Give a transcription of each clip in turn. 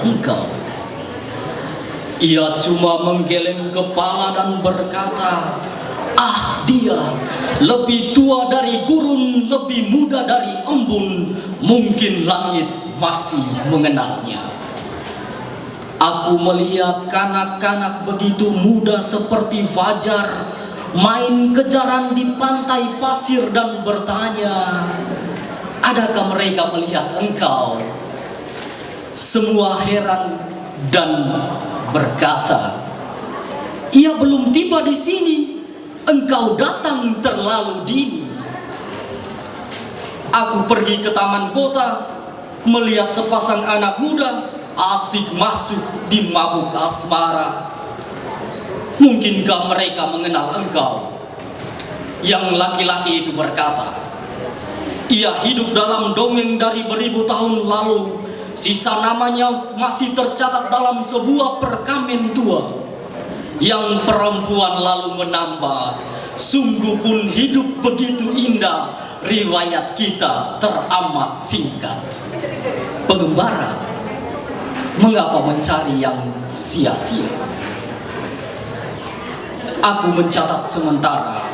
engkau. Ia cuma menggeleng kepala dan berkata, "Ah, dia lebih tua dari gurun, lebih muda dari embun, mungkin langit masih mengenalnya." Aku melihat kanak-kanak begitu muda seperti fajar main kejaran di pantai pasir dan bertanya, "Adakah mereka melihat engkau?" Semua heran dan berkata, "Ia belum tiba di sini. Engkau datang terlalu dini." Aku pergi ke taman kota, melihat sepasang anak muda asik masuk di mabuk asmara. "Mungkinkah mereka mengenal engkau?" Yang laki-laki itu berkata, "Ia hidup dalam dongeng dari beribu tahun lalu. Sisa namanya masih tercatat dalam sebuah perkamen tua." Yang perempuan lalu menambah, "Sungguh pun hidup begitu indah, riwayat kita teramat singkat." Pengembara, mengapa mencari yang sia-sia? Aku mencatat sementara,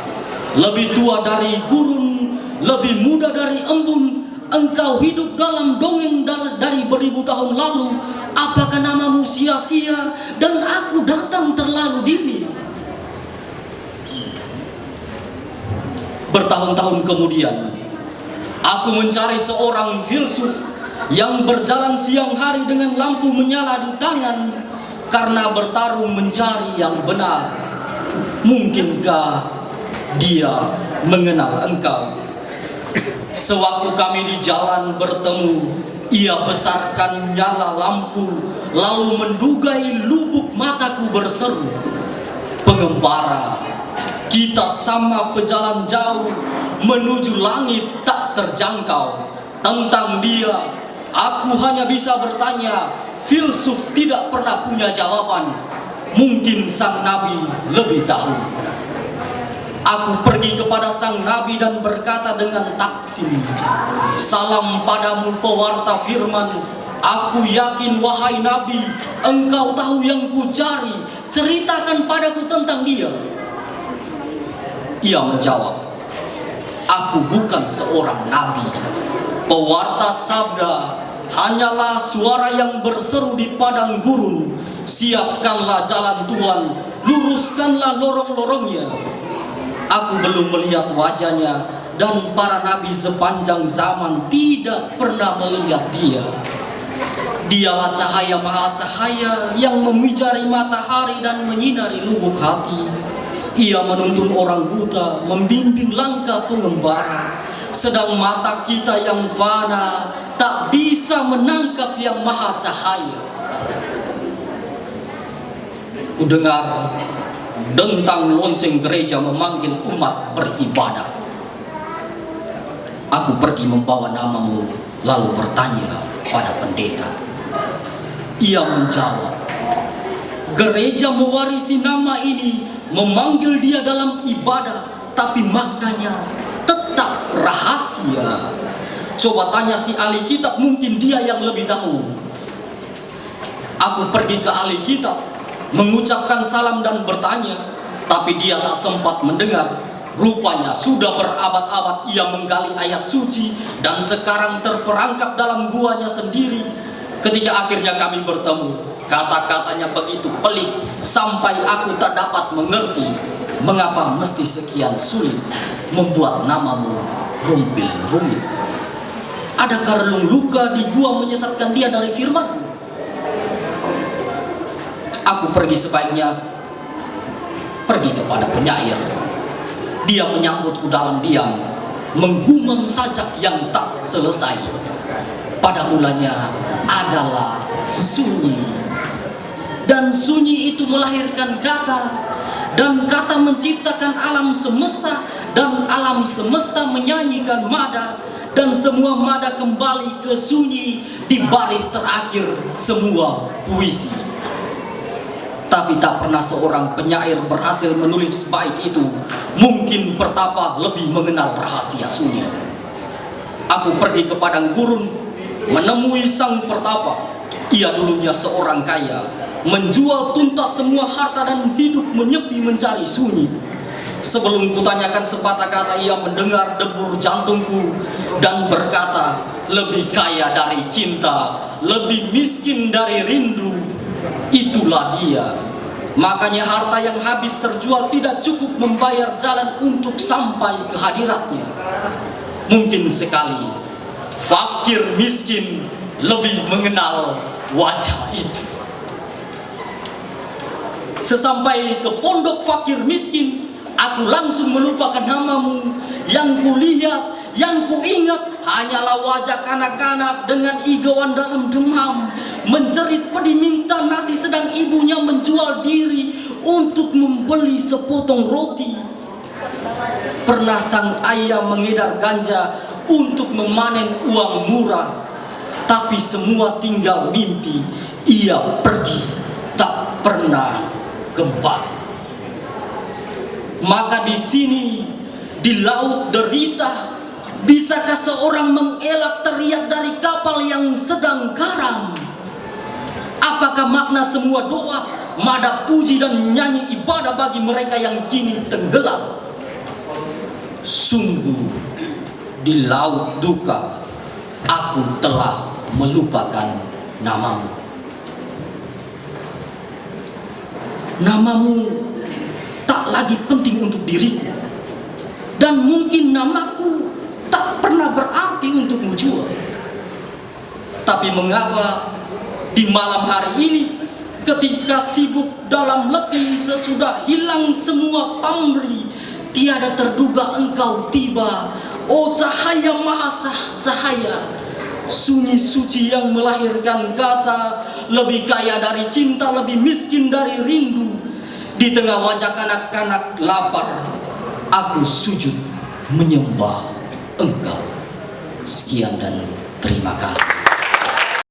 lebih tua dari gurun, lebih muda dari embun, engkau hidup dalam dongeng dari beribu tahun lalu. Apakah namamu sia-sia dan aku datang terlalu dini? Bertahun-tahun kemudian, aku mencari seorang filsuf yang berjalan siang hari dengan lampu menyala di tangan karena bertarung mencari yang benar. Mungkinkah dia mengenal engkau? Sewaktu kami di jalan bertemu, ia besarkan nyala lampu, lalu mendugai lubuk mataku berseru, "Pengembara, kita sama pejalan jauh menuju langit tak terjangkau. Tentang dia, aku hanya bisa bertanya, filsuf tidak pernah punya jawaban. Mungkin sang nabi lebih tahu." Aku pergi kepada sang nabi dan berkata dengan taksim, "Salam padamu pewarta firman. Aku yakin wahai nabi, engkau tahu yang kucari. Ceritakan padaku tentang dia." Ia menjawab, "Aku bukan seorang nabi. Pewarta sabda hanyalah suara yang berseru di padang gurun. Siapkanlah jalan Tuhan, luruskanlah lorong-lorongnya." Aku belum melihat wajahnya, dan para nabi sepanjang zaman tidak pernah melihat dia. Dialah cahaya maha cahaya yang memijari matahari dan menyinari lubuk hati. Ia menuntun orang buta, membimbing langkah pengembara. Sedang mata kita yang fana tak bisa menangkap yang maha cahaya. Kudengar dentang lonceng gereja memanggil umat beribadah. Aku pergi membawa namamu, lalu bertanya pada pendeta. Ia menjawab, "Gereja mewarisi nama ini, memanggil dia dalam ibadah, tapi maknanya tetap rahasia. Coba tanya si ahli kitab, mungkin dia yang lebih tahu." Aku pergi ke ahli kitab, mengucapkan salam dan bertanya, tapi dia tak sempat mendengar. Rupanya sudah berabad-abad ia menggali ayat suci dan sekarang terperangkap dalam guanya sendiri. Ketika akhirnya kami bertemu, kata-katanya begitu pelik sampai aku tak dapat mengerti mengapa mesti sekian sulit membuat namamu rumit. Adakah relung luka di gua menyesatkan dia dari firman? Aku pergi sebaiknya pergi kepada penyair. Dia menyambutku dalam diam, menggumam sajak yang tak selesai. Pada mulanya adalah sunyi, dan sunyi itu melahirkan kata, dan kata menciptakan alam semesta, dan alam semesta menyanyikan mada, dan semua mada kembali ke sunyi di baris terakhir semua puisi. Tapi tak pernah seorang penyair berhasil menulis bait itu. Mungkin Pertapa lebih mengenal rahasia sunyi. Aku pergi ke padang gurun, menemui sang Pertapa. Ia dulunya seorang kaya, menjual tuntas semua harta dan hidup menyepi mencari sunyi. Sebelum kutanyakan sepatah kata, ia mendengar debur jantungku dan berkata, lebih kaya dari cinta, lebih miskin dari rindu, itulah dia. Makanya harta yang habis terjual tidak cukup membayar jalan untuk sampai ke hadiratnya. Mungkin sekali fakir miskin lebih mengenal wajah itu. Sesampai ke pondok fakir miskin, aku langsung melupakan namamu. Yang kulihat, yang kuingat hanyalah wajah kanak-kanak dengan igauan dalam demam, menjerit pedih minta nasi, sedang ibunya menjual diri untuk membeli sepotong roti. Pernah sang ayah mengedar ganja untuk memanen uang murah, tapi semua tinggal mimpi. Ia pergi, tak pernah kembali. Maka di sini, di laut derita, bisakah seorang mengelak teriak dari kapal yang sedang karam? Apakah makna semua doa, mada puji dan nyanyi ibadah bagi mereka yang kini tenggelam? Sungguh di laut duka aku telah melupakan namamu. Namamu tak lagi penting untuk diriku, dan mungkin namaku tak pernah berarti untukmu juga. Tapi mengapa di malam hari ini, ketika sibuk dalam letih, sesudah hilang semua pamrih, tiada terduga engkau tiba, oh cahaya maha cahaya, sunyi suci yang melahirkan kata, lebih kaya dari cinta, lebih miskin dari rindu. Di tengah wajah kanak-kanak lapar, aku sujud menyembah engkau. Sekian dan terima kasih.